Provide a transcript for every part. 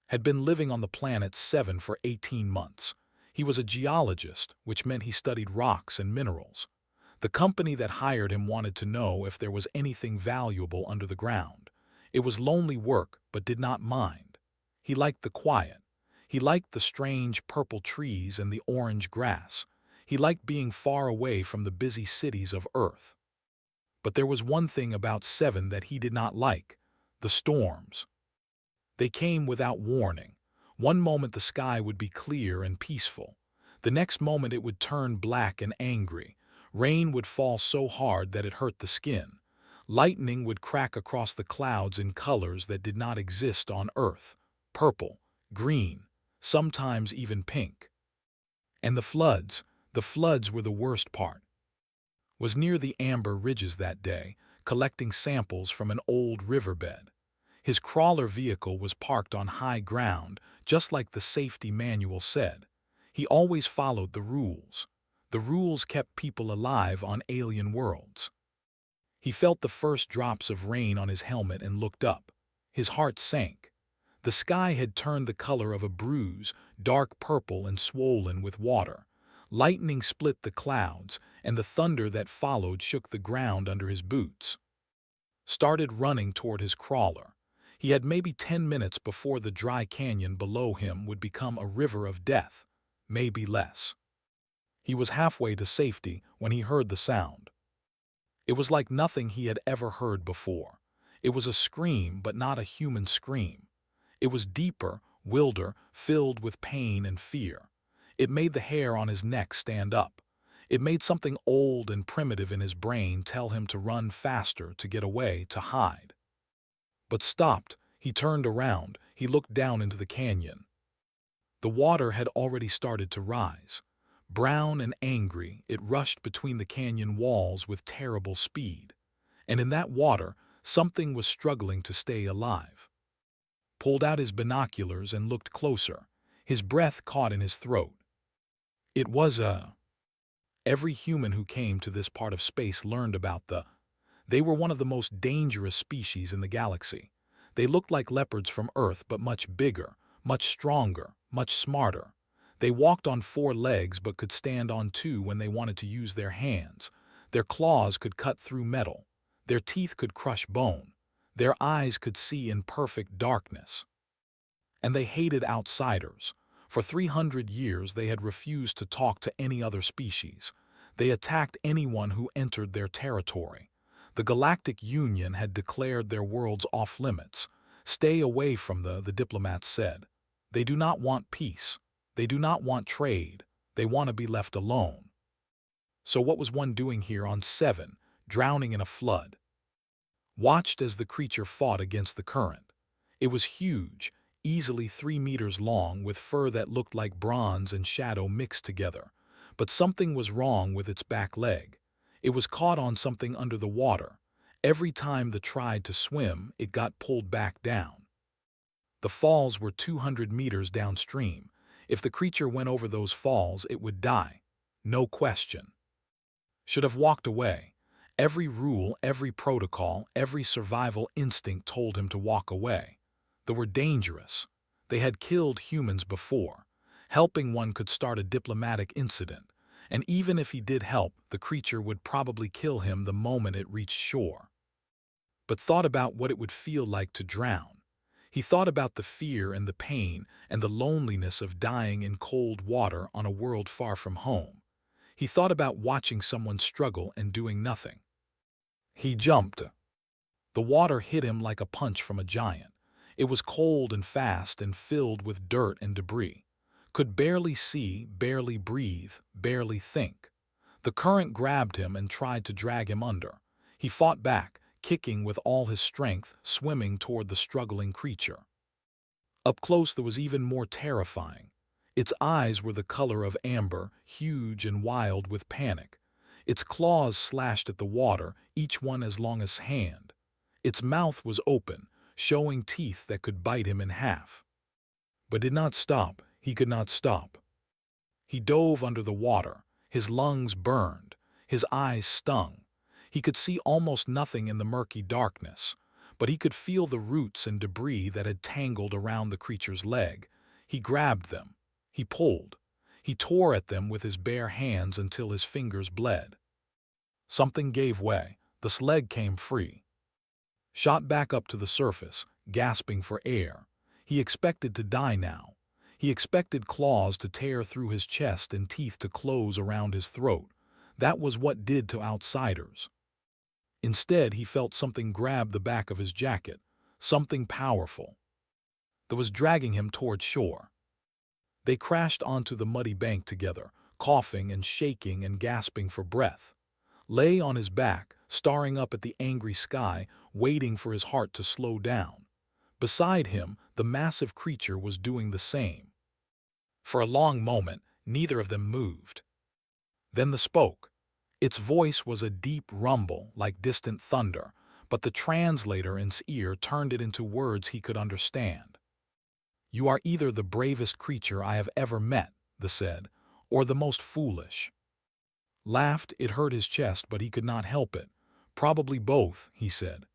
had been living on the planet 7 for 18 months. He was a geologist, which meant he studied rocks and minerals. The company that hired him wanted to know if there was anything valuable under the ground. It was lonely work, but did not mind. He liked the quiet. He liked the strange purple trees and the orange grass. He liked being far away from the busy cities of Earth. But there was one thing about 7 that he did not like: the storms. They came without warning. One moment the sky would be clear and peaceful. The next moment it would turn black and angry. Rain would fall so hard that it hurt the skin. Lightning would crack across the clouds in colors that did not exist on Earth: purple, green, sometimes even pink. And the floods were the worst part. Was near the Amber Ridges that day, collecting samples from an old riverbed. His crawler vehicle was parked on high ground, just like the safety manual said. He always followed the rules. The rules kept people alive on alien worlds. He felt the first drops of rain on his helmet and looked up. His heart sank. The sky had turned the color of a bruise, dark purple and swollen with water. Lightning split the clouds, and the thunder that followed shook the ground under his boots. Started running toward his crawler. He had maybe 10 minutes before the dry canyon below him would become a river of death, maybe less. He was halfway to safety when he heard the sound. It was like nothing he had ever heard before. It was a scream, but not a human scream. It was deeper, wilder, filled with pain and fear. It made the hair on his neck stand up. It made something old and primitive in his brain tell him to run faster, to get away, to hide. But stopped. He turned around. He looked down into the canyon. The water had already started to rise. Brown and angry, it rushed between the canyon walls with terrible speed. And in that water, something was struggling to stay alive. Pulled out his binoculars and looked closer. His breath caught in his throat. It was Every human who came to this part of space learned about They were one of the most dangerous species in the galaxy. They looked like leopards from Earth, but much bigger, much stronger, much smarter. They walked on 4 legs but could stand on 2 when they wanted to use their hands. Their claws could cut through metal. Their teeth could crush bone. Their eyes could see in perfect darkness. And they hated outsiders. For 300 years they had refused to talk to any other species. They attacked anyone who entered their territory. The Galactic Union had declared their worlds off-limits. Stay away from the diplomats said. They do not want peace. They do not want trade. They want to be left alone. So what was one doing here on 7, drowning in a flood? Watched as the creature fought against the current. It was huge, easily 3 meters long, with fur that looked like bronze and shadow mixed together. But something was wrong with its back leg. It was caught on something under the water. Every time it tried to swim, it got pulled back down. The falls were 200 meters downstream. If the creature went over those falls, it would die. No question. Should have walked away. Every rule, every protocol, every survival instinct told him to walk away. They were dangerous. They had killed humans before. Helping one could start a diplomatic incident. And even if he did help, the creature would probably kill him the moment it reached shore. But thought about what it would feel like to drown. He thought about the fear and the pain and the loneliness of dying in cold water on a world far from home. He thought about watching someone struggle and doing nothing. He jumped. The water hit him like a punch from a giant. It was cold and fast and filled with dirt and debris. Could barely see, barely breathe, barely think. The current grabbed him and tried to drag him under. He fought back, kicking with all his strength, swimming toward the struggling creature. Up close there was even more terrifying. Its eyes were the color of amber, huge and wild with panic. Its claws slashed at the water, each one as long as hand. Its mouth was open, showing teeth that could bite him in half. But did not stop. He could not stop. He dove under the water. His lungs burned. His eyes stung. He could see almost nothing in the murky darkness. but he could feel the roots and debris that had tangled around the creature's leg. He grabbed them. He pulled. He tore at them with his bare hands until his fingers bled. Something gave way. The leg came free. Shot back up to the surface, gasping for air. He expected to die now. He expected claws to tear through his chest and teeth to close around his throat. That was what did to outsiders. Instead, he felt something grab the back of his jacket, something powerful, that was dragging him toward shore. They crashed onto the muddy bank together, coughing and shaking and gasping for breath. Lay on his back, staring up at the angry sky, waiting for his heart to slow down. Beside him, the massive creature was doing the same. For a long moment, neither of them moved. Then the spoke. Its voice was a deep rumble, like distant thunder, but the translator in his ear turned it into words he could understand. "You are either the bravest creature I have ever met," the said, "or the most foolish." Laughed, it hurt his chest, but he could not help it. "Probably both," he said.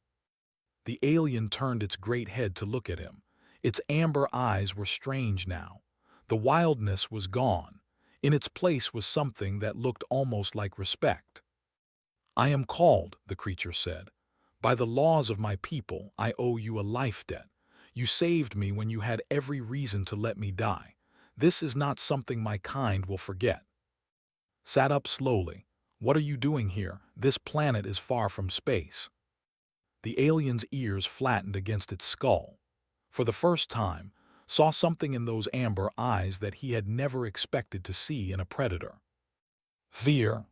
The alien turned its great head to look at him. Its amber eyes were strange now. The wildness was gone. In its place was something that looked almost like respect. "I am called," the creature said. "By the laws of my people, I owe you a life debt. You saved me when you had every reason to let me die. This is not something my kind will forget." Sat up slowly. "What are you doing here? This planet is far from space." The alien's ears flattened against its skull. For the first time, saw something in those amber eyes that he had never expected to see in a predator. Fear.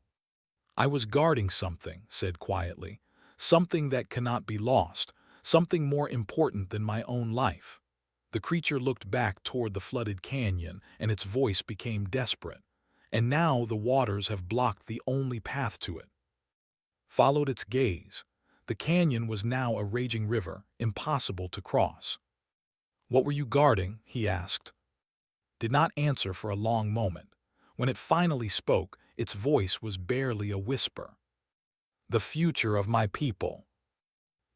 "I was guarding something," said quietly. "Something that cannot be lost. Something more important than my own life." The creature looked back toward the flooded canyon, and its voice became desperate. "And now the waters have blocked the only path to it." Followed its gaze. The canyon was now a raging river, impossible to cross. "What were you guarding?" he asked. Did not answer for a long moment. When it finally spoke, its voice was barely a whisper. "The future of my people."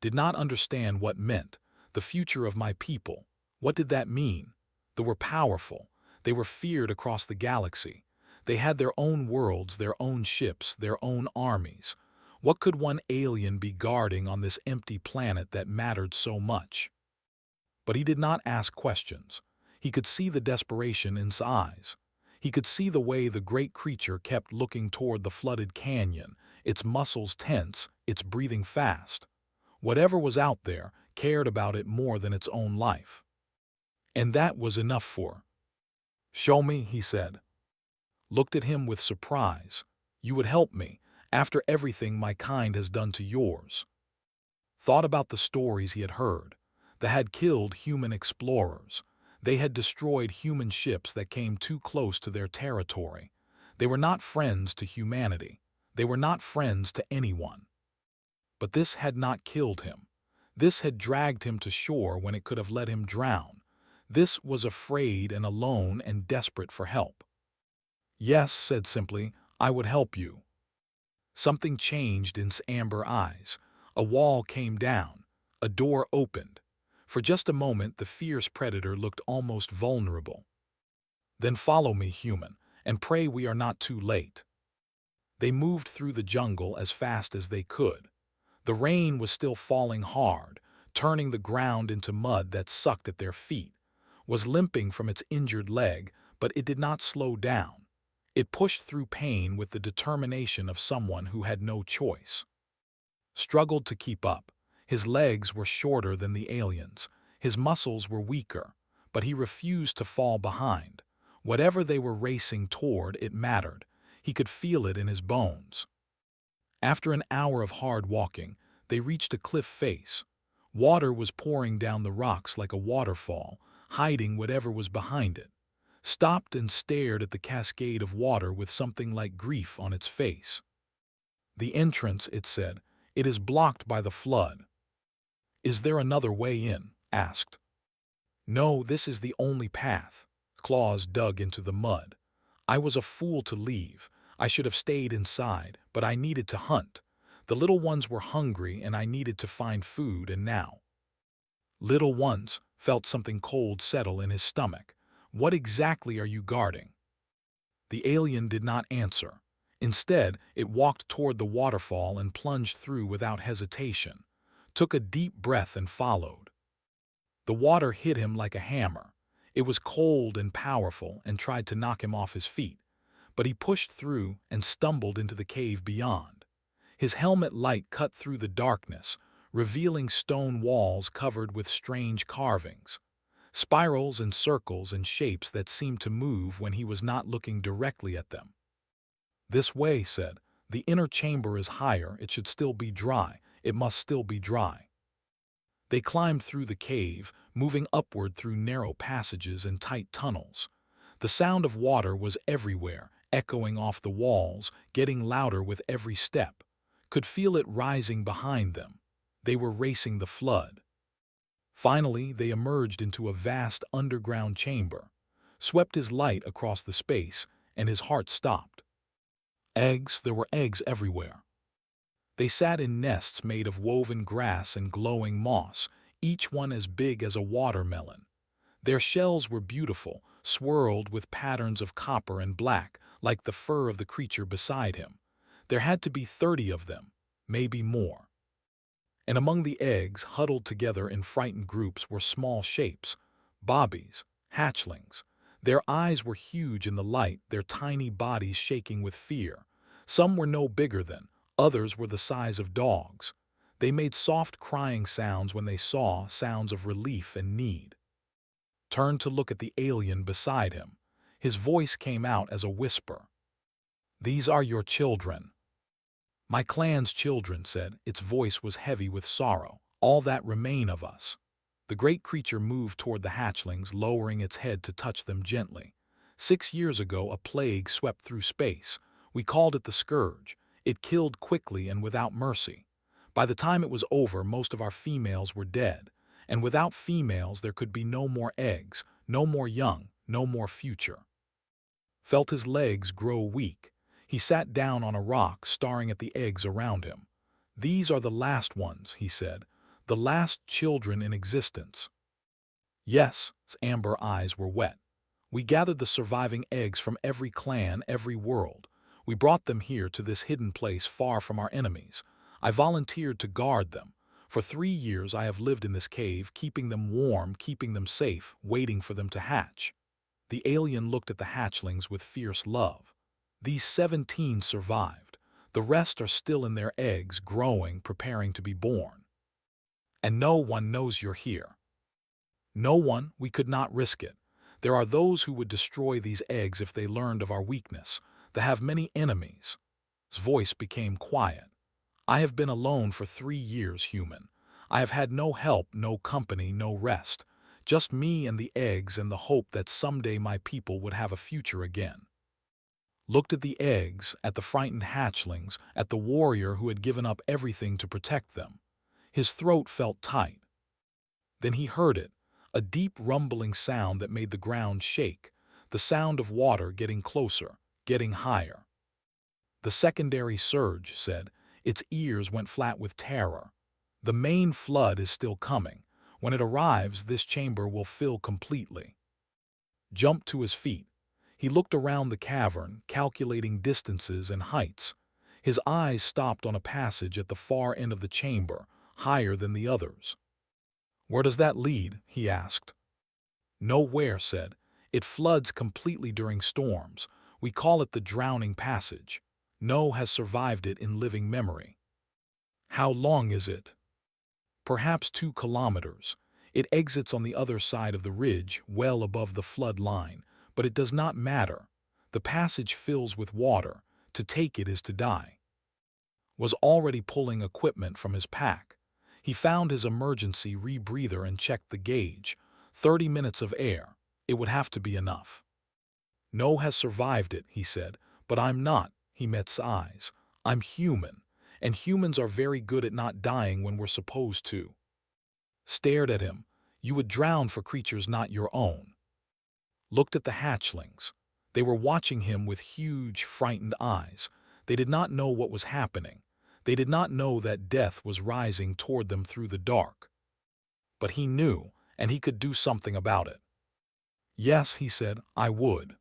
Did not understand what meant. The future of my people. What did that mean? They were powerful. They were feared across the galaxy. They had their own worlds, their own ships, their own armies. What could one alien be guarding on this empty planet that mattered so much? But he did not ask questions. He could see the desperation in his eyes. He could see the way the great creature kept looking toward the flooded canyon, its muscles tense, its breathing fast. Whatever was out there cared about it more than its own life. And that was enough for. "Show me," he said. Looked at him with surprise. "You would help me, after everything my kind has done to yours." Thought about the stories he had heard. They had killed human explorers. They had destroyed human ships that came too close to their territory. They were not friends to humanity. They were not friends to anyone. But this had not killed him. This had dragged him to shore when it could have let him drown. This was afraid and alone and desperate for help. "Yes," said simply, "I would help you." Something changed in his amber eyes. A wall came down. A door opened. For just a moment, the fierce predator looked almost vulnerable. "Then follow me, human, and pray we are not too late." They moved through the jungle as fast as they could. The rain was still falling hard, turning the ground into mud that sucked at their feet. Was limping from its injured leg, but it did not slow down. It pushed through pain with the determination of someone who had no choice. Struggled to keep up. His legs were shorter than the alien's. His muscles were weaker, but he refused to fall behind. Whatever they were racing toward, it mattered. He could feel it in his bones. After an hour of hard walking, they reached a cliff face. Water was pouring down the rocks like a waterfall, hiding whatever was behind it. Stopped and stared at the cascade of water with something like grief on its face. "The entrance," it said, "it is blocked by the flood." "Is there another way in?" asked. "No, this is the only path." Claws dug into the mud. "I was a fool to leave. I should have stayed inside, but I needed to hunt. The little ones were hungry and I needed to find food, and now Little Ones felt something cold settle in his stomach. What exactly are you guarding? The alien did not answer. Instead, it walked toward the waterfall and plunged through without hesitation, took a deep breath and followed. The water hit him like a hammer. It was cold and powerful and tried to knock him off his feet, but he pushed through and stumbled into the cave beyond. His helmet light cut through the darkness, revealing stone walls covered with strange carvings, spirals and circles and shapes that seemed to move when he was not looking directly at them. This way, said, the inner chamber is higher, it should still be dry, it must still be dry. They climbed through the cave, moving upward through narrow passages and tight tunnels. The sound of water was everywhere, echoing off the walls, getting louder with every step. Could feel it rising behind them. They were racing the flood. Finally, they emerged into a vast underground chamber, swept his light across the space, and his heart stopped. Eggs, there were eggs everywhere. They sat in nests made of woven grass and glowing moss, each one as big as a watermelon. Their shells were beautiful, swirled with patterns of copper and black, like the fur of the creature beside him. There had to be 30 of them, maybe more. And among the eggs, huddled together in frightened groups, were small shapes, bobbies, hatchlings. Their eyes were huge in the light, their tiny bodies shaking with fear. Some were no bigger than, others were the size of dogs. They made soft crying sounds when they saw, sounds of relief and need. Turned to look at the alien beside him. His voice came out as a whisper. "These are your children." "My clan's children," said. Its voice was heavy with sorrow. "All that remain of us." The great creature moved toward the hatchlings, lowering its head to touch them gently. 6 years ago, a plague swept through space. We called it the Scourge. It killed quickly and without mercy. By the time it was over, most of our females were dead. And without females, there could be no more eggs, no more young, no more future. Felt his legs grow weak. He sat down on a rock, staring at the eggs around him. "These are the last ones," he said, "the last children in existence." Yes, his amber eyes were wet. "We gathered the surviving eggs from every clan, every world. We brought them here to this hidden place far from our enemies. I volunteered to guard them. For 3 years I have lived in this cave, keeping them warm, keeping them safe, waiting for them to hatch." The alien looked at the hatchlings with fierce love. "These 17 survived. The rest are still in their eggs, growing, preparing to be born. And no one knows you're here. No one, we could not risk it. There are those who would destroy these eggs if they learned of our weakness. They have many enemies." His voice became quiet. "I have been alone for 3 years, human. I have had no help, no company, no rest. Just me and the eggs and the hope that someday my people would have a future again." Looked at the eggs, at the frightened hatchlings, at the warrior who had given up everything to protect them. His throat felt tight. Then he heard it, a deep rumbling sound that made the ground shake, the sound of water getting closer, getting higher. "The secondary surge," said. Its ears went flat with terror. "The main flood is still coming. When it arrives, this chamber will fill completely." Jumped to his feet. He looked around the cavern, calculating distances and heights. His eyes stopped on a passage at the far end of the chamber, higher than the others. "Where does that lead?" he asked. "Nowhere," said. "It floods completely during storms. We call it the Drowning Passage. No has survived it in living memory." "How long is it?" "Perhaps 2 kilometers. It exits on the other side of the ridge, well above the flood line. But it does not matter. The passage fills with water. To take it is to die." Was already pulling equipment from his pack. He found his emergency rebreather and checked the gauge. 30 minutes of air. It would have to be enough. "No has survived it," he said. "But I'm not." He met his eyes. "I'm human. And humans are very good at not dying when we're supposed to." Stared at him. "You would drown for creatures not your own." Looked at the hatchlings. They were watching him with huge, frightened eyes. They did not know what was happening. They did not know that death was rising toward them through the dark. But he knew, and he could do something about it. "Yes," he said, "I would."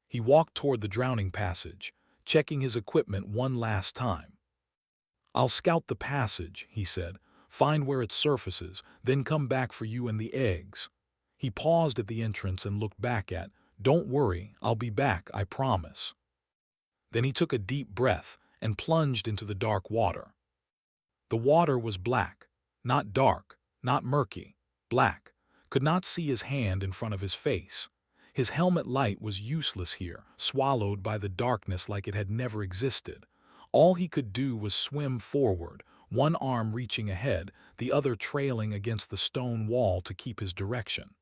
He walked toward the drowning passage, checking his equipment one last time. "I'll scout the passage," he said, "find where it surfaces, then come back for you and the eggs." He paused at the entrance and looked back at, "Don't worry, I'll be back, I promise." Then he took a deep breath and plunged into the dark water. The water was black, not dark, not murky, black. Could not see his hand in front of his face. His helmet light was useless here, swallowed by the darkness like it had never existed. All he could do was swim forward, one arm reaching ahead, the other trailing against the stone wall to keep his direction.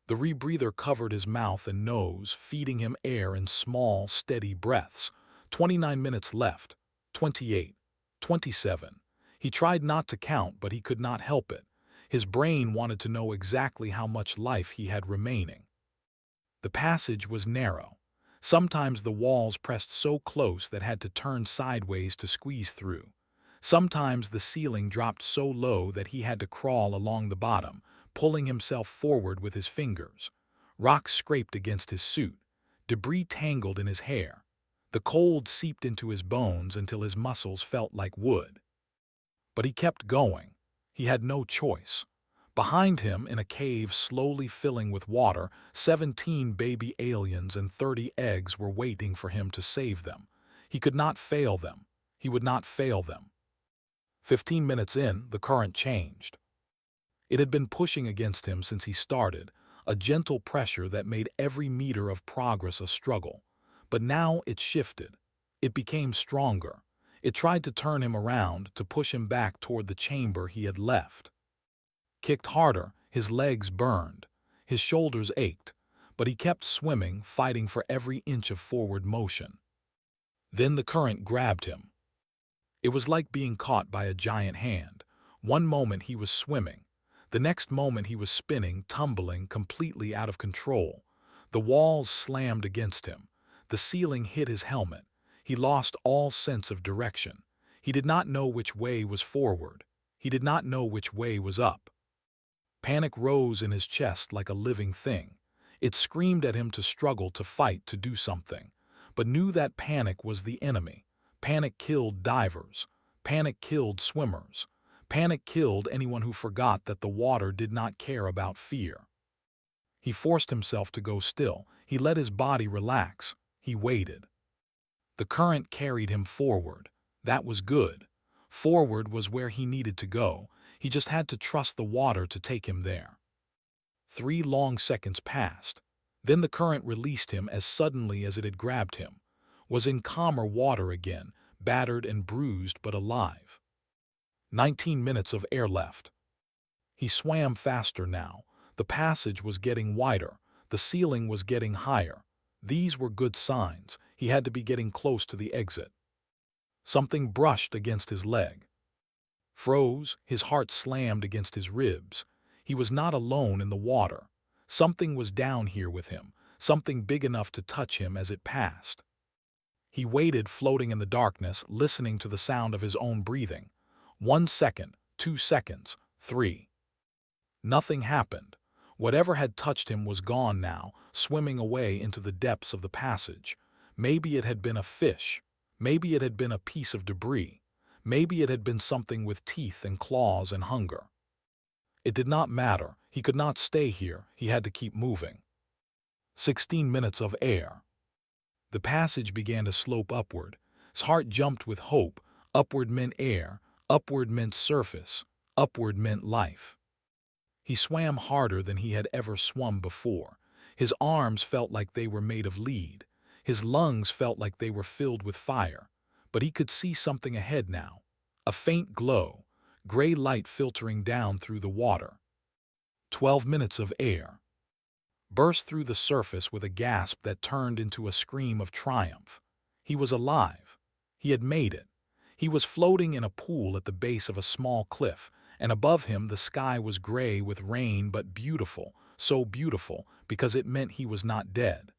The rebreather covered his mouth and nose, feeding him air in small, steady breaths. 29 minutes left. 28. 27. He tried not to count, but he could not help it. His brain wanted to know exactly how much life he had remaining. The passage was narrow. Sometimes the walls pressed so close that had to turn sideways to squeeze through. Sometimes the ceiling dropped so low that he had to crawl along the bottom, pulling himself forward with his fingers. Rocks scraped against his suit. Debris tangled in his hair. The cold seeped into his bones until his muscles felt like wood. But he kept going. He had no choice. Behind him, in a cave slowly filling with water, 17 baby aliens and 30 eggs were waiting for him to save them. He could not fail them. He would not fail them. 15 minutes in, the current changed. It had been pushing against him since he started, a gentle pressure that made every meter of progress a struggle. But now it shifted. It became stronger. It tried to turn him around, to push him back toward the chamber he had left. Kicked harder, his legs burned. His shoulders ached. But he kept swimming, fighting for every inch of forward motion. Then the current grabbed him. It was like being caught by a giant hand. One moment he was swimming. The next moment he was spinning, tumbling, completely out of control. The walls slammed against him. The ceiling hit his helmet. He lost all sense of direction. He did not know which way was forward. He did not know which way was up. Panic rose in his chest like a living thing. It screamed at him to struggle, to fight, to do something, but knew that panic was the enemy. Panic killed divers. Panic killed swimmers. Panic killed anyone who forgot that the water did not care about fear. He forced himself to go still. He let his body relax. He waited. The current carried him forward. That was good. Forward was where he needed to go. He just had to trust the water to take him there. 3 long seconds passed. Then the current released him as suddenly as it had grabbed him. Was in calmer water again, battered and bruised but alive. 19 minutes of air left. He swam faster now. The passage was getting wider. The ceiling was getting higher. These were good signs. He had to be getting close to the exit. Something brushed against his leg. Froze, his heart slammed against his ribs. He was not alone in the water. Something was down here with him, something big enough to touch him as it passed. He waited, floating in the darkness, listening to the sound of his own breathing. 1 second, 2 seconds, 3. Nothing happened. Whatever had touched him was gone now, swimming away into the depths of the passage. Maybe it had been a fish. Maybe it had been a piece of debris. Maybe it had been something with teeth and claws and hunger. It did not matter. He could not stay here. He had to keep moving. 16 minutes of air. The passage began to slope upward. His heart jumped with hope. Upward meant air. Upward meant surface. Upward meant life. He swam harder than he had ever swum before. His arms felt like they were made of lead. His lungs felt like they were filled with fire. But he could see something ahead now. A faint glow. Gray light filtering down through the water. 12 minutes of air. Burst through the surface with a gasp that turned into a scream of triumph. He was alive. He had made it. He was floating in a pool at the base of a small cliff, and above him the sky was gray with rain, but beautiful, so beautiful because it meant he was not dead.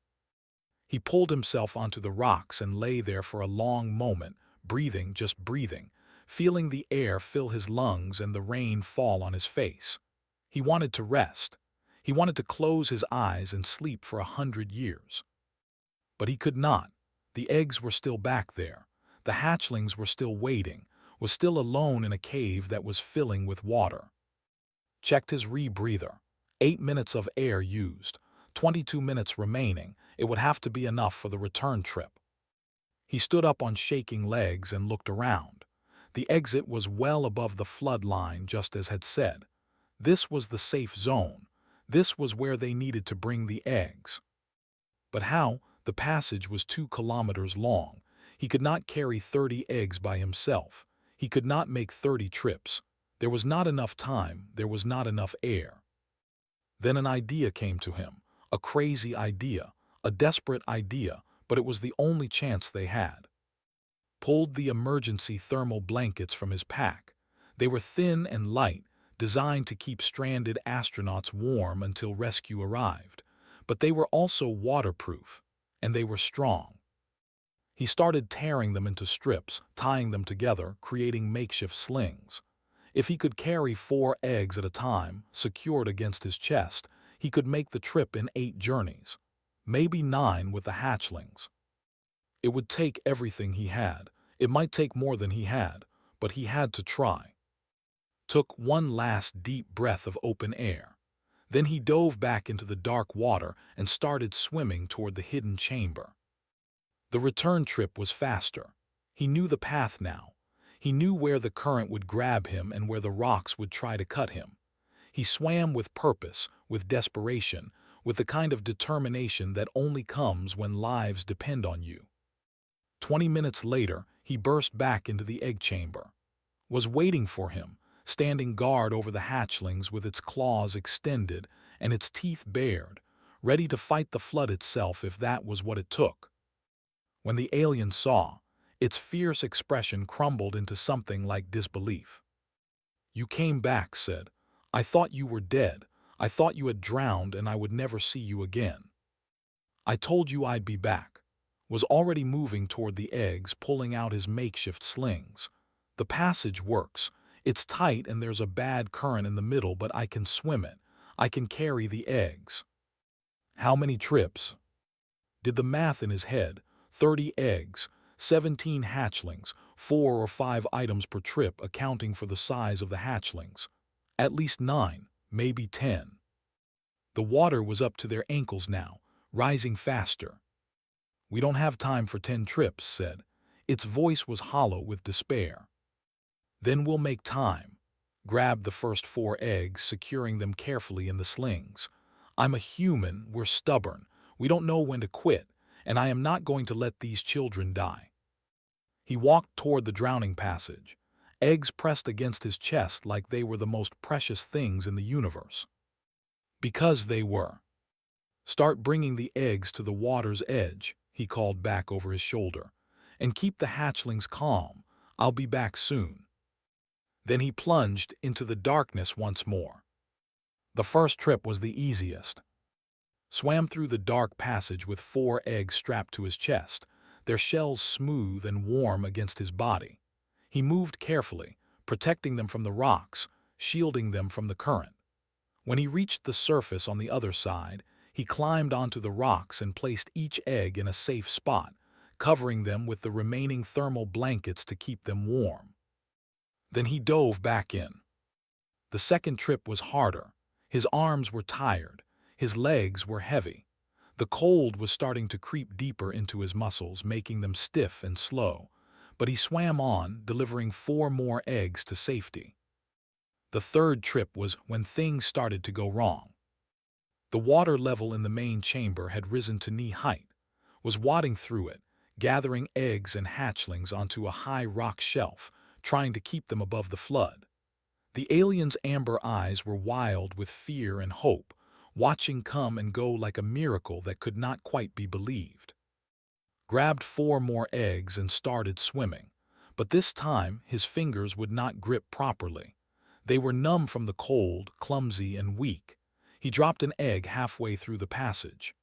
He pulled himself onto the rocks and lay there for a long moment, breathing, just breathing, feeling the air fill his lungs and the rain fall on his face. He wanted to rest. He wanted to close his eyes and sleep for 100 years. But he could not. The eggs were still back there. The hatchlings were still waiting, was still alone in a cave that was filling with water. Checked his rebreather. 8 minutes of air used. 22 minutes remaining. It would have to be enough for the return trip. He stood up on shaking legs and looked around. The exit was well above the flood line, just as had said. This was the safe zone. This was where they needed to bring the eggs. But how? The passage was 2 kilometers long. He could not carry 30 eggs by himself. He could not make 30 trips. There was not enough time. There was not enough air. Then an idea came to him. A crazy idea. A desperate idea. But it was the only chance they had. Pulled the emergency thermal blankets from his pack. They were thin and light, designed to keep stranded astronauts warm until rescue arrived. But they were also waterproof, and they were strong. He started tearing them into strips, tying them together, creating makeshift slings. If he could carry 4 eggs at a time, secured against his chest, he could make the trip in 8 journeys. Maybe 9 with the hatchlings. It would take everything he had. It might take more than he had, but he had to try. Took one last deep breath of open air. Then he dove back into the dark water and started swimming toward the hidden chamber. The return trip was faster. He knew the path now. He knew where the current would grab him and where the rocks would try to cut him. He swam with purpose, with desperation, with the kind of determination that only comes when lives depend on you. 20 minutes later, he burst back into the egg chamber. Was waiting for him, standing guard over the hatchlings with its claws extended and its teeth bared, ready to fight the flood itself if that was what it took. When the alien saw, its fierce expression crumbled into something like disbelief. "You came back," said. "I thought you were dead. I thought you had drowned and I would never see you again. I told you I'd be back." Was already moving toward the eggs, pulling out his makeshift slings. "The passage works. It's tight and there's a bad current in the middle, but I can swim it. I can carry the eggs." How many trips? Did the math in his head. 30 eggs, 17 hatchlings, 4 or 5 items per trip, accounting for the size of the hatchlings. At least 9, maybe 10. The water was up to their ankles now, rising faster. "We don't have time for 10 trips, said. Its voice was hollow with despair. "Then we'll make time." Grabbed the first 4 eggs, securing them carefully in the slings. "I'm a human, we're stubborn. We don't know when to quit, and I am not going to let these children die." He walked toward the drowning passage. Eggs pressed against his chest like they were the most precious things in the universe. Because they were. "Start bringing the eggs to the water's edge," he called back over his shoulder. "And keep the hatchlings calm. I'll be back soon." Then he plunged into the darkness once more. The first trip was the easiest. Swam through the dark passage with 4 eggs strapped to his chest, their shells smooth and warm against his body. He moved carefully, protecting them from the rocks, shielding them from the current. When he reached the surface on the other side, he climbed onto the rocks and placed each egg in a safe spot, covering them with the remaining thermal blankets to keep them warm. Then he dove back in. The second trip was harder. His arms were tired. His legs were heavy. The cold was starting to creep deeper into his muscles, making them stiff and slow. But he swam on, delivering 4 more eggs to safety. The third trip was when things started to go wrong. The water level in the main chamber had risen to knee-height, was wading through it, gathering eggs and hatchlings onto a high rock shelf, trying to keep them above the flood. The alien's amber eyes were wild with fear and hope, watching come and go like a miracle that could not quite be believed. Grabbed 4 more eggs and started swimming, but this time his fingers would not grip properly. They were numb from the cold, clumsy, and weak. He dropped an egg halfway through the passage.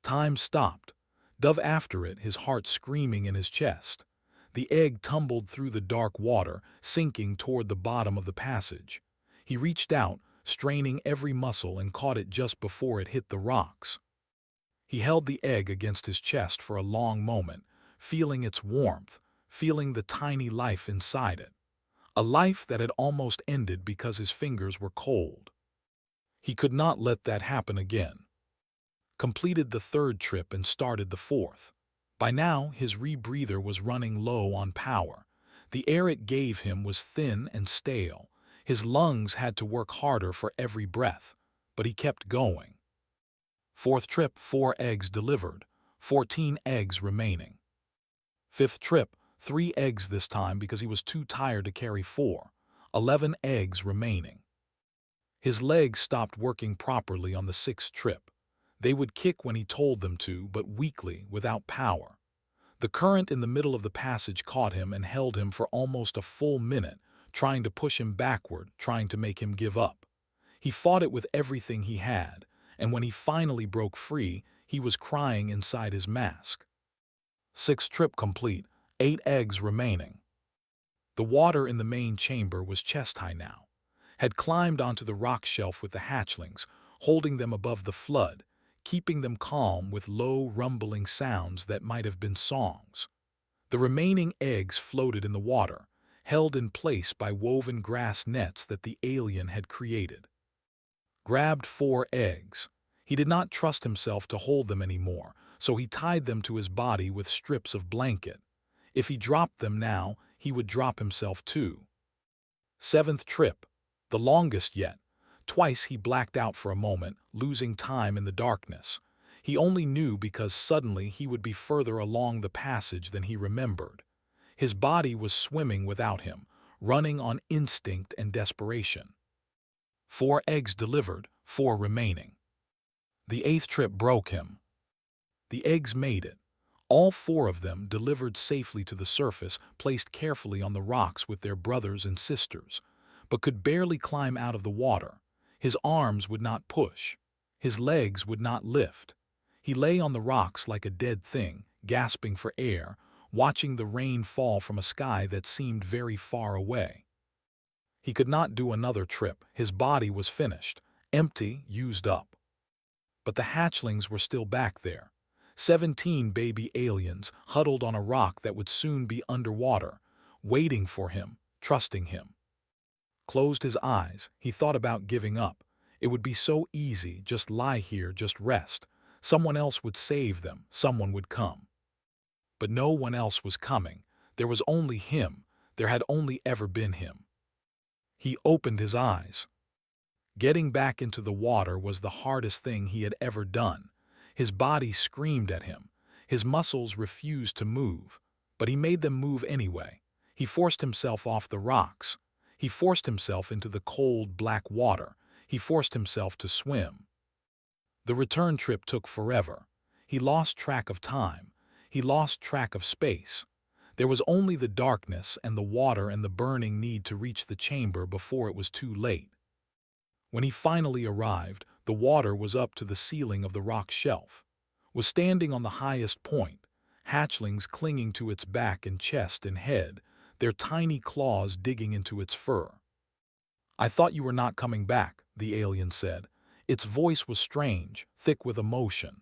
Time stopped. Dove after it, his heart screaming in his chest. The egg tumbled through the dark water, sinking toward the bottom of the passage. He reached out, straining every muscle, and caught it just before it hit the rocks. He held the egg against his chest for a long moment, feeling its warmth, feeling the tiny life inside it. A life that had almost ended because his fingers were cold. He could not let that happen again. Completed the third trip and started the fourth. By now, his rebreather was running low on power. The air it gave him was thin and stale. His lungs had to work harder for every breath, but he kept going. Fourth trip, 4 eggs delivered, 14 eggs remaining. Fifth trip, 3 eggs this time because he was too tired to carry 4, 11 eggs remaining. His legs stopped working properly on the 6th trip. They would kick when he told them to, but weakly, without power. The current in the middle of the passage caught him and held him for almost a full minute, trying to push him backward, trying to make him give up. He fought it with everything he had, and when he finally broke free, he was crying inside his mask. 6th trip complete, 8 eggs remaining. The water in the main chamber was chest-high now, had climbed onto the rock shelf with the hatchlings, holding them above the flood, keeping them calm with low, rumbling sounds that might have been songs. The remaining eggs floated in the water, held in place by woven grass nets that the alien had created. Grabbed 4 eggs. He did not trust himself to hold them anymore, so he tied them to his body with strips of blanket. If he dropped them now, he would drop himself too. 7th trip, the longest yet. Twice he blacked out for a moment, losing time in the darkness. He only knew because suddenly he would be further along the passage than he remembered. His body was swimming without him, running on instinct and desperation. 4 eggs delivered, 4 remaining. The 8th trip broke him. The eggs made it. All 4 of them delivered safely to the surface, placed carefully on the rocks with their brothers and sisters, but could barely climb out of the water. His arms would not push. His legs would not lift. He lay on the rocks like a dead thing, gasping for air, watching the rain fall from a sky that seemed very far away. He could not do another trip. His body was finished, empty, used up. But the hatchlings were still back there. 17 baby aliens huddled on a rock that would soon be underwater, waiting for him, trusting him. Closed his eyes, he thought about giving up. It would be so easy, just lie here, just rest. Someone else would save them, someone would come. But no one else was coming. There was only him. There had only ever been him. He opened his eyes. Getting back into the water was the hardest thing he had ever done. His body screamed at him. His muscles refused to move, but he made them move anyway. He forced himself off the rocks. He forced himself into the cold, black water. He forced himself to swim. The return trip took forever. He lost track of time. He lost track of space. There was only the darkness and the water and the burning need to reach the chamber before it was too late. When he finally arrived, the water was up to the ceiling of the rock shelf, was standing on the highest point, hatchlings clinging to its back and chest and head, their tiny claws digging into its fur. "I thought you were not coming back," the alien said. Its voice was strange, thick with emotion.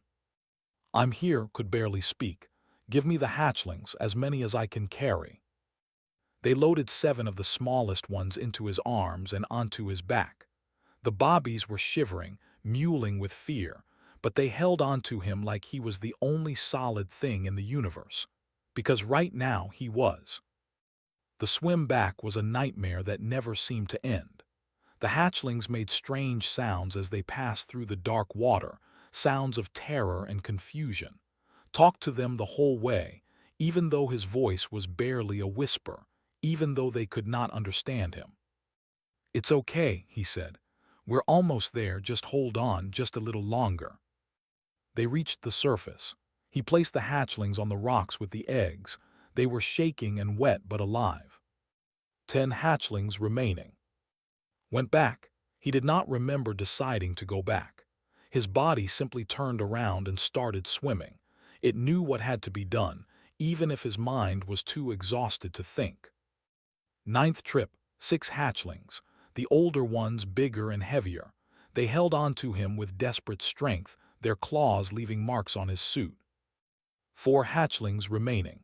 "I'm here," could barely speak. "Give me the hatchlings, as many as I can carry." They loaded 7 of the smallest ones into his arms and onto his back. The bobbies were shivering, mewling with fear, but they held onto him like he was the only solid thing in the universe, because right now he was. The swim back was a nightmare that never seemed to end. The hatchlings made strange sounds as they passed through the dark water, sounds of terror and confusion. Talked to them the whole way, even though his voice was barely a whisper, even though they could not understand him. "It's okay," he said. "We're almost there, just hold on just a little longer." They reached the surface. He placed the hatchlings on the rocks with the eggs. They were shaking and wet but alive. 10 hatchlings remaining. Went back. He did not remember deciding to go back. His body simply turned around and started swimming. It knew what had to be done, even if his mind was too exhausted to think. Ninth trip, 6 hatchlings, the older ones bigger and heavier. They held on to him with desperate strength, their claws leaving marks on his suit. 4 hatchlings remaining.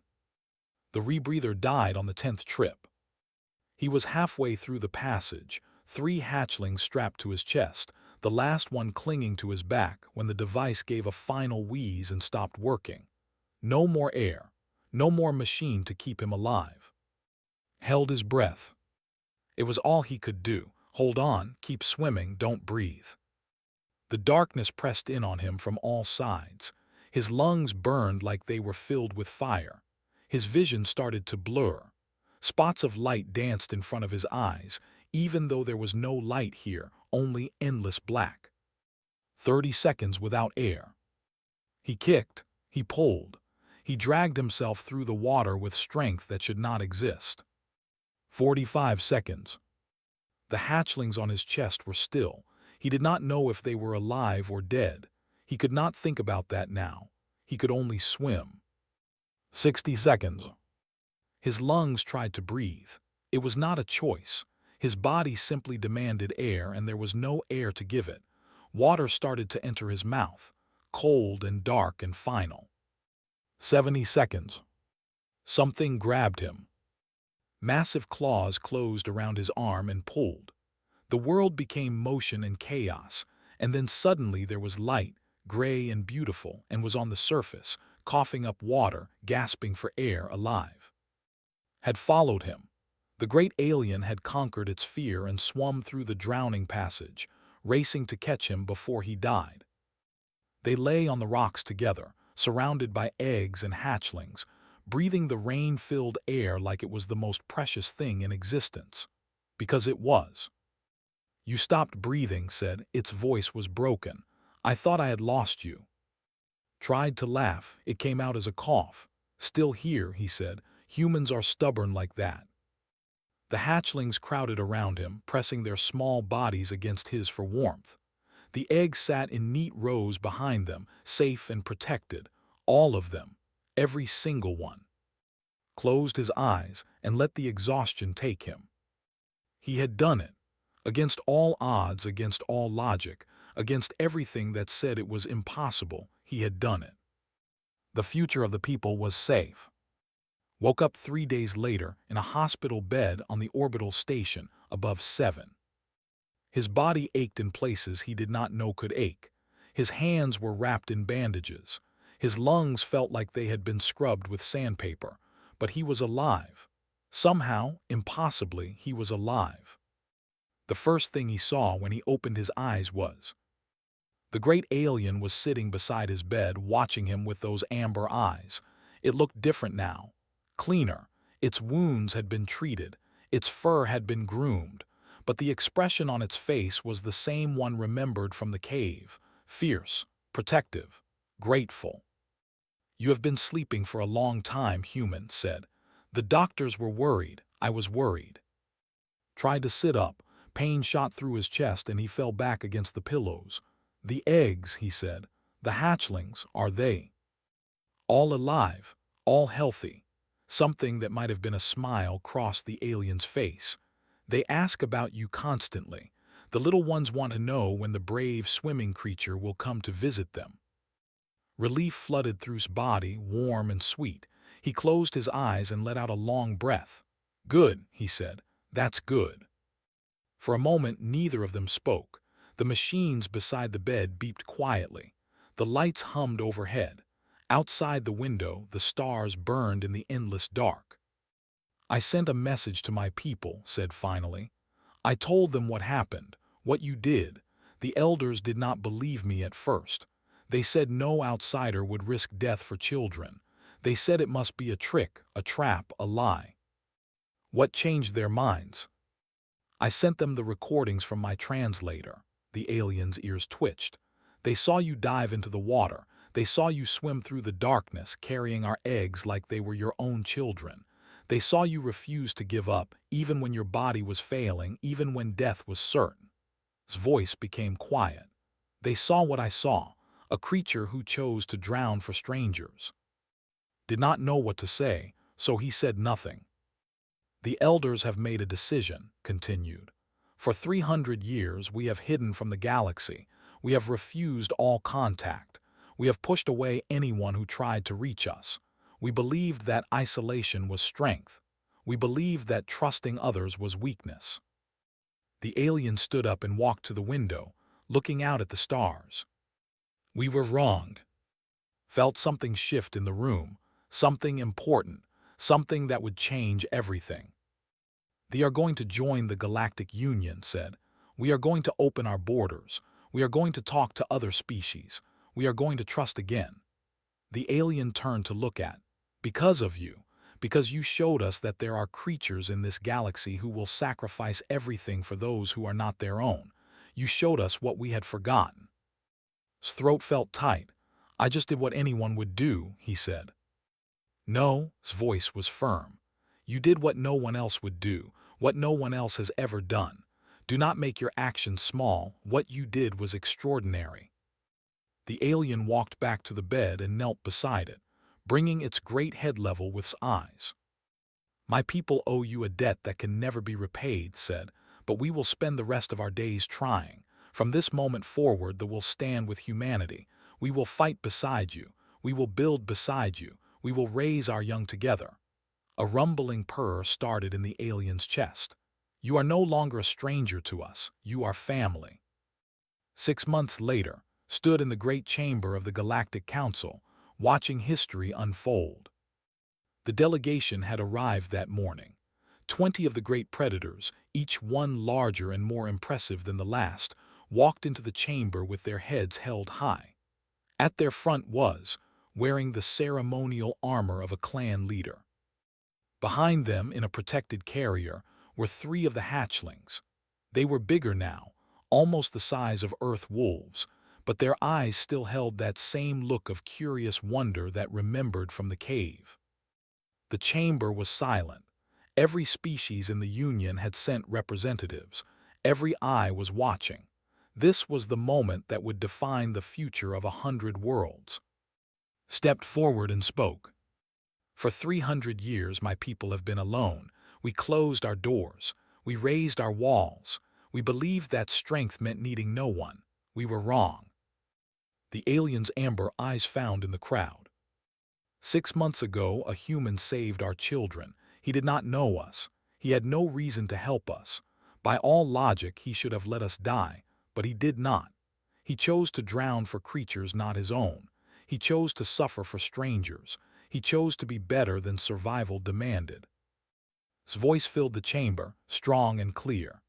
The rebreather died on the 10th trip. He was halfway through the passage, 3 hatchlings strapped to his chest, the last one clinging to his back when the device gave a final wheeze and stopped working. No more air, no more machine to keep him alive. Held his breath. It was all he could do. Hold on, keep swimming, don't breathe. The darkness pressed in on him from all sides. His lungs burned like they were filled with fire. His vision started to blur. Spots of light danced in front of his eyes, even though there was no light here, only endless black. 30 seconds without air. He kicked, he pulled. He dragged himself through the water with strength that should not exist. 45 seconds. The hatchlings on his chest were still. He did not know if they were alive or dead. He could not think about that now. He could only swim. 60 seconds. His lungs tried to breathe. It was not a choice. His body simply demanded air, and there was no air to give it. Water started to enter his mouth, cold and dark and final. 70 seconds. Something grabbed him. Massive claws closed around his arm and pulled. The world became motion and chaos, and then suddenly there was light, gray and beautiful, and was on the surface, coughing up water, gasping for air, alive. Had followed him. The great alien had conquered its fear and swum through the drowning passage, racing to catch him before he died. They lay on the rocks together, surrounded by eggs and hatchlings, breathing the rain-filled air like it was the most precious thing in existence. Because it was. "You stopped breathing," said. Its voice was broken. "I thought I had lost you." Tried to laugh. It came out as a cough. "Still here," he said. "Humans are stubborn like that." The hatchlings crowded around him, pressing their small bodies against his for warmth. The eggs sat in neat rows behind them, safe and protected. All of them. Every single one. Closed his eyes and let the exhaustion take him. He had done it. Against all odds, against all logic, against everything that said it was impossible, he had done it. The future of the people was safe. Woke up 3 days later in a hospital bed on the orbital station above 7. His body ached in places he did not know could ache. His hands were wrapped in bandages. His lungs felt like they had been scrubbed with sandpaper. But he was alive. Somehow, impossibly, he was alive. The first thing he saw when he opened his eyes was the great alien was sitting beside his bed, watching him with those amber eyes. It looked different now. Cleaner. Its wounds had been treated. Its fur had been groomed. But the expression on its face was the same one remembered from the cave. Fierce, protective, grateful. "You have been sleeping for a long time," human said. "The doctors were worried. I was worried." Tried to sit up. Pain shot through his chest and he fell back against the pillows. "The eggs," he said. "The hatchlings, are they all alive, all healthy?" Something that might have been a smile crossed the alien's face. "They ask about you constantly. The little ones want to know when the brave swimming creature will come to visit them." Relief flooded through his body, warm and sweet. He closed his eyes and let out a long breath. "Good," he said. "That's good." For a moment, neither of them spoke. The machines beside the bed beeped quietly. The lights hummed overhead. Outside the window, the stars burned in the endless dark. "I sent a message to my people," said finally. "I told them what happened, what you did. The elders did not believe me at first. They said no outsider would risk death for children. They said it must be a trick, a trap, a lie." "What changed their minds?" "I sent them the recordings from my translator." The alien's ears twitched. "They saw you dive into the water. They saw you swim through the darkness, carrying our eggs like they were your own children. They saw you refuse to give up, even when your body was failing, even when death was certain." His voice became quiet. "They saw what I saw, a creature who chose to drown for strangers." did not know what to say, so he said nothing. The elders have made a decision, continued. For 300 years we have hidden from the galaxy. We have refused all contact. We have pushed away anyone who tried to reach us. We believed that isolation was strength. We believed that trusting others was weakness. The alien stood up and walked to the window, looking out at the stars. We were wrong. Felt something shift in the room, something important, something that would change everything. They are going to join the Galactic Union, said. We are going to open our borders. We are going to talk to other species. We are going to trust again. The alien turned to look at. Because of you. Because you showed us that there are creatures in this galaxy who will sacrifice everything for those who are not their own. You showed us what we had forgotten. His throat felt tight. I just did what anyone would do, he said. No, his voice was firm. You did what no one else would do, what no one else has ever done. Do not make your actions small. What you did was extraordinary. The alien walked back to the bed and knelt beside it, bringing its great head level with its eyes. My people owe you a debt that can never be repaid, said, but we will spend the rest of our days trying. From this moment forward, we will stand with humanity. We will fight beside you. We will build beside you. We will raise our young together. A rumbling purr started in the alien's chest. You are no longer a stranger to us. You are family. 6 months later, stood in the great chamber of the Galactic Council, watching history unfold. The delegation had arrived that morning. 20 of the great predators, each one larger and more impressive than the last, walked into the chamber with their heads held high. At their front was, wearing the ceremonial armor of a clan leader. Behind them, in a protected carrier, were 3 of the hatchlings. They were bigger now, almost the size of Earth wolves, but their eyes still held that same look of curious wonder that remembered from the cave. The chamber was silent. Every species in the Union had sent representatives. Every eye was watching. This was the moment that would define the future of 100 worlds. Stepped forward and spoke. For 300 years my people have been alone. We closed our doors. We raised our walls. We believed that strength meant needing no one. We were wrong. The alien's amber eyes found in the crowd. 6 months ago, a human saved our children. He did not know us. He had no reason to help us. By all logic, he should have let us die, but he did not. He chose to drown for creatures not his own. He chose to suffer for strangers. He chose to be better than survival demanded. His voice filled the chamber, strong and clear.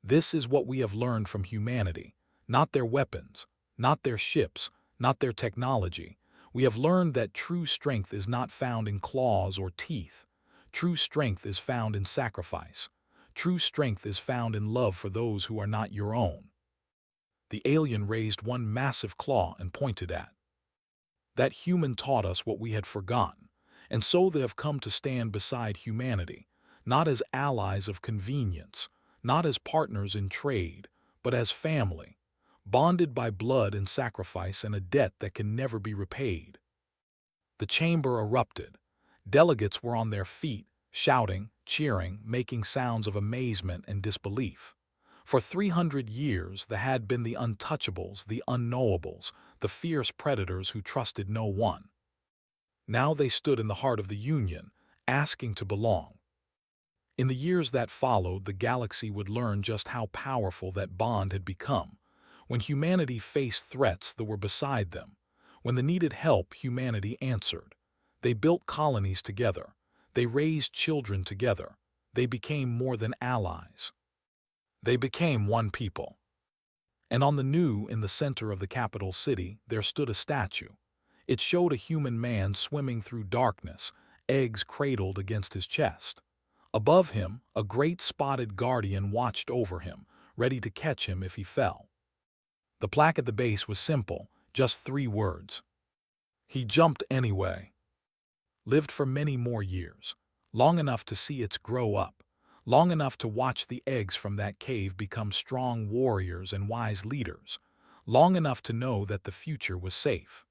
This is what we have learned from humanity. Not their weapons, not their ships, not their technology. We have learned that true strength is not found in claws or teeth. True strength is found in sacrifice. True strength is found in love for those who are not your own. The alien raised one massive claw and pointed at. That human taught us what we had forgotten, and so they have come to stand beside humanity, not as allies of convenience, not as partners in trade, but as family, bonded by blood and sacrifice and a debt that can never be repaid. The chamber erupted. Delegates were on their feet, shouting, cheering, making sounds of amazement and disbelief. For 300 years there had been the untouchables, the unknowables, the fierce predators who trusted no one. Now they stood in the heart of the Union, asking to belong. In the years that followed, the galaxy would learn just how powerful that bond had become. When humanity faced threats, they were beside them. When they needed help, humanity answered. They built colonies together. They raised children together. They became more than allies. They became one people. And on the new, in the center of the capital city, there stood a statue. It showed a human man swimming through darkness, eggs cradled against his chest. Above him, a great spotted guardian watched over him, ready to catch him if he fell. The plaque at the base was simple, just 3 words. He jumped anyway. Lived for many more years, long enough to see it grow up, long enough to watch the eggs from that cave become strong warriors and wise leaders, long enough to know that the future was safe.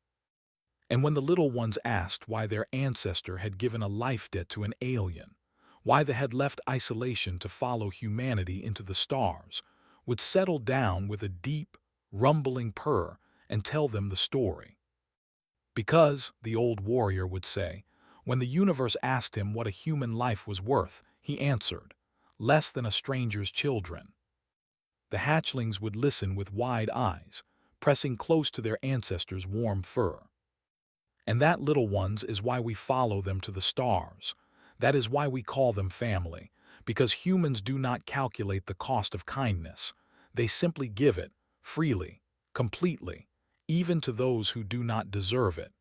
And when the little ones asked why their ancestor had given a life debt to an alien, why they had left isolation to follow humanity into the stars, would settle down with a deep, rumbling purr and tell them the story. Because, the old warrior would say, when the universe asked him what a human life was worth, he answered, less than a stranger's children. The hatchlings would listen with wide eyes, pressing close to their ancestors' warm fur. And that, little ones, is why we follow them to the stars. That is why we call them family, because humans do not calculate the cost of kindness. They simply give it, freely, completely, even to those who do not deserve it.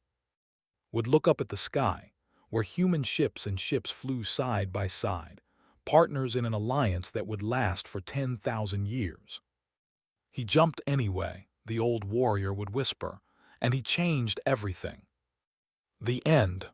Would look up at the sky, where human ships and ships flew side by side, partners in an alliance that would last for 10,000 years. He jumped anyway, the old warrior would whisper, and he changed everything. The end.